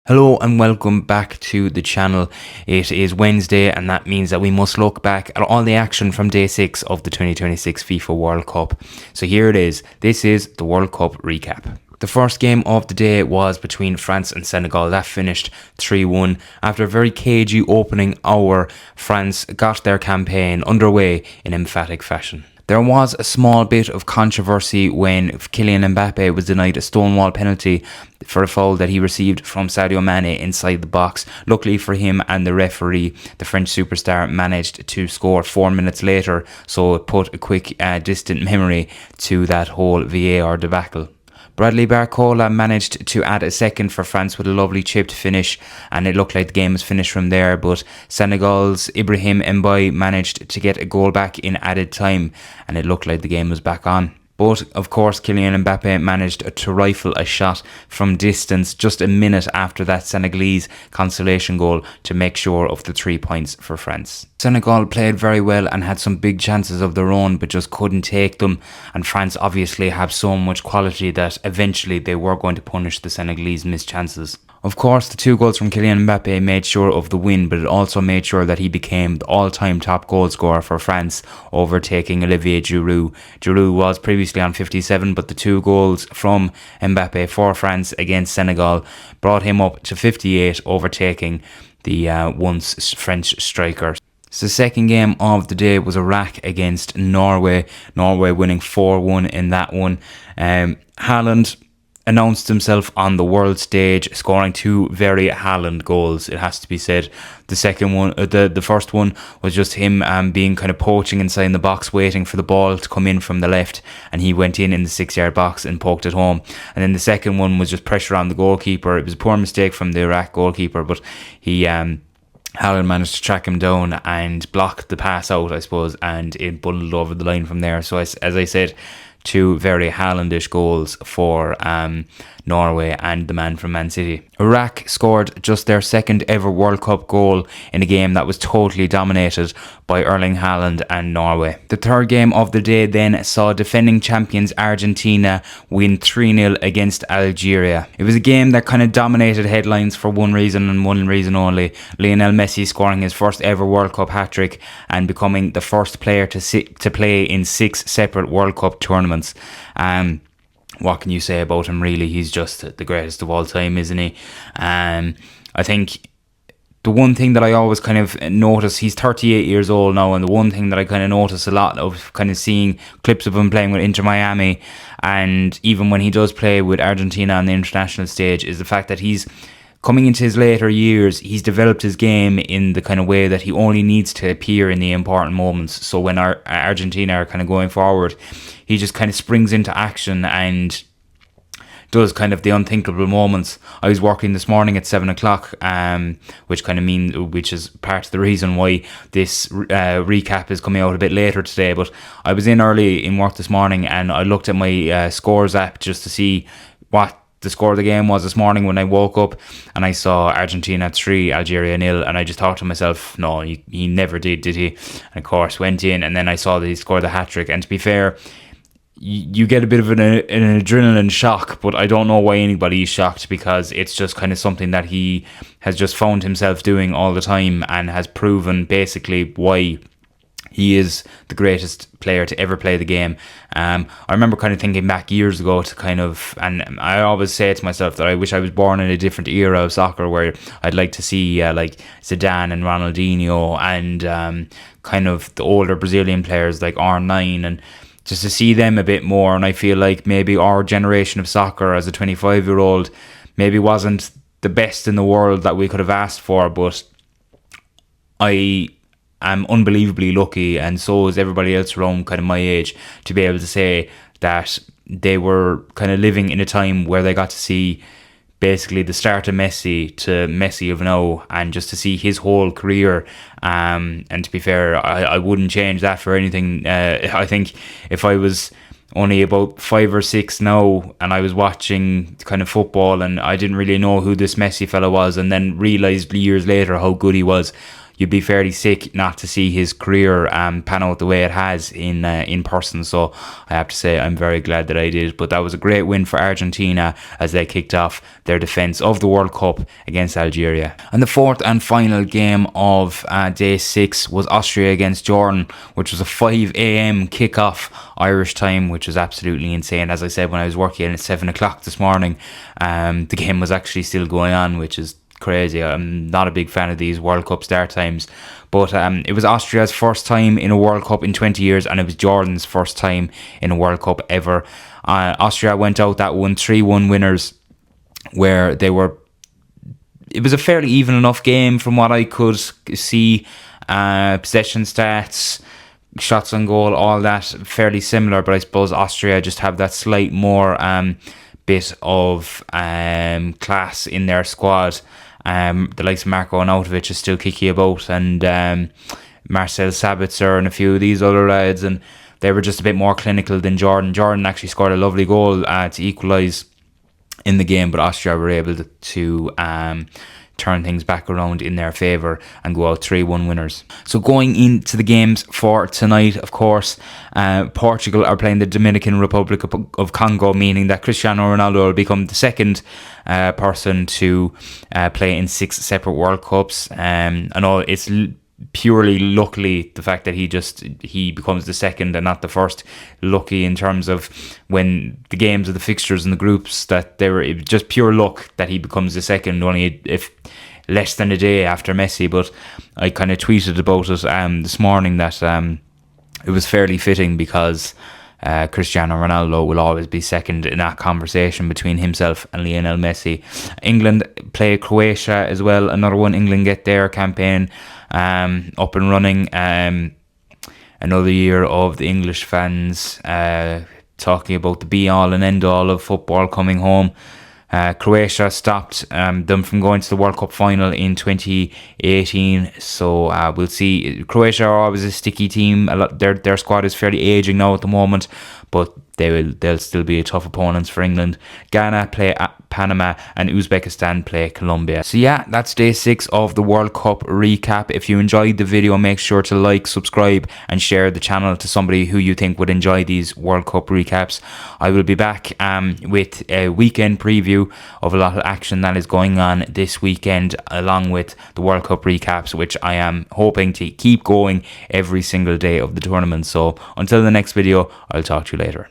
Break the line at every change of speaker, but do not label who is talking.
Hello and welcome back to the channel. It is Wednesday and that means that we must look back at all the action from day 6 of the 2026 FIFA World Cup. So here it is. This is the World Cup recap. The first game of the day was between France and Senegal. That finished 3-1. After a very cagey opening hour, France got their campaign underway in emphatic fashion. There was a small bit of controversy when Kylian Mbappé was denied a stonewall penalty for a foul that he received from Sadio Mane inside the box. Luckily for him and the referee, the French superstar managed to score 4 minutes later, so it put a quick distant memory to that whole VAR debacle. Bradley Barcola managed to add a second for France with a lovely chipped finish, and it looked like the game was finished from there, but Senegal's Ibrahim Mbappé managed to get a goal back in added time, and it looked like the game was back on. But, of course, Kylian Mbappé managed to rifle a shot from distance just a minute after that Senegalese consolation goal to make sure of the 3 points for France. Senegal played very well and had some big chances of their own but just couldn't take them, and France obviously have so much quality that eventually they were going to punish the Senegalese missed chances. Of course, the 2 goals from Kylian Mbappé made sure of the win, but it also made sure that he became the all-time top goal scorer for France, overtaking Olivier Giroud. Giroud was previously on 57, but the 2 goals from Mbappé for France against Senegal brought him up to 58, overtaking the once French striker. So the second game of the day was Iraq against Norway. Norway winning 4-1 in that one. Haaland announced himself on the world stage, scoring 2 very Haaland goals, it has to be said. The second one, the first one was just him being kind of poaching inside the box, waiting for the ball to come in from the left, and he went in the 6-yard box and poked it home. And then the second one was just pressure on the goalkeeper. It was a poor mistake from the Iraq goalkeeper, but Haaland managed to track him down and block the pass out, I suppose, and it bundled over the line from there. So as I said, 2 very Haalandish goals for Norway and the man from Man City. Iraq scored just their second ever World Cup goal in a game that was totally dominated by Erling Haaland and Norway. The third game of the day then saw defending champions Argentina win 3-0 against Algeria. It was a game that kind of dominated headlines for one reason and one reason only: Lionel Messi scoring his first ever World Cup hat-trick and becoming the first player to play in 6 separate World Cup tournaments. What can you say about him, really? He's just the greatest of all time, isn't he? I think the one thing that I always kind of notice, he's 38 years old now, and the one thing that I kind of notice a lot of kind of seeing clips of him playing with Inter Miami, and even when he does play with Argentina on the international stage, is the fact that he's coming into his later years, he's developed his game in the kind of way that he only needs to appear in the important moments. So when Argentina are kind of going forward, he just kind of springs into action and does kind of the unthinkable moments. I was working this morning at 7 o'clock, which is part of the reason why this recap is coming out a bit later today. But I was in early in work this morning and I looked at my scores app just to see what the score of the game was this morning when I woke up, and I saw Argentina 3, Algeria 0, and I just thought to myself, no, he never did he? And of course went in, and then I saw that he scored the hat-trick, and to be fair, you get a bit of an adrenaline shock, but I don't know why anybody is shocked, because it's just kind of something that he has just found himself doing all the time and has proven basically why he is the greatest player to ever play the game. I remember kind of thinking back years ago and I always say to myself that I wish I was born in a different era of soccer where I'd like to see like Zidane and Ronaldinho and kind of the older Brazilian players like R9, and just to see them a bit more. And I feel like maybe our generation of soccer as a 25-year-old maybe wasn't the best in the world that we could have asked for, but I'm unbelievably lucky, and so is everybody else around kind of my age, to be able to say that they were kind of living in a time where they got to see basically the start of Messi to Messi of now, and just to see his whole career. And to be fair, I wouldn't change that for anything. I think if I was only about 5 or 6 now and I was watching kind of football and I didn't really know who this Messi fella was, and then realised years later how good he was, you'd be fairly sick not to see his career pan out the way it has in person. So I have to say I'm very glad that I did. But that was a great win for Argentina as they kicked off their defence of the World Cup against Algeria. And the fourth and final game of day 6 was Austria against Jordan, which was a 5 a.m. kickoff Irish time, which was absolutely insane. As I said, when I was working at 7 o'clock this morning, the game was actually still going on, which is crazy. I'm not a big fan of these World Cup start times, but it was Austria's first time in a World Cup in 20 years, and it was Jordan's first time in a World Cup ever. Austria went out that one 3-1 winners, where it was a fairly even enough game from what I could see. Possession stats, shots on goal, all that fairly similar, but I suppose Austria just have that slight more bit of class in their squad. The likes of Marko Arnautovic is still kicking about, and Marcel Sabitzer and a few of these other lads, and they were just a bit more clinical than Jordan. Jordan actually scored a lovely goal to equalise in the game, but Austria were able to turn things back around in their favour and go out 3-1 winners. So going into the games for tonight, of course, Portugal are playing the Dominican Republic of Congo, meaning that Cristiano Ronaldo will become the second person to play in 6 separate World Cups. I know it's purely luckily the fact that he becomes the second and not the first. Lucky in terms of when the games of the fixtures and the groups, that it was just pure luck that he becomes the second, only if less than a day after Messi. But I kind of tweeted about it this morning that it was fairly fitting, because Cristiano Ronaldo will always be second in that conversation between himself and Lionel Messi. England play Croatia as well, another one. England get their campaign up and running. Another year of the English fans talking about the be-all and end-all of football coming home. Croatia stopped them from going to the World Cup final in 2018, so we'll see. Croatia are always a sticky team. Their squad is fairly aging now at the moment, but they'll still be tough opponents for England. Ghana play Panama, and Uzbekistan play Colombia. So yeah, that's day 6 of the World Cup recap. If you enjoyed the video, make sure to like, subscribe and share the channel to somebody who you think would enjoy these World Cup recaps. I will be back with a weekend preview of a lot of action that is going on this weekend, along with the World Cup recaps, which I am hoping to keep going every single day of the tournament. So until the next video, I'll talk to you later.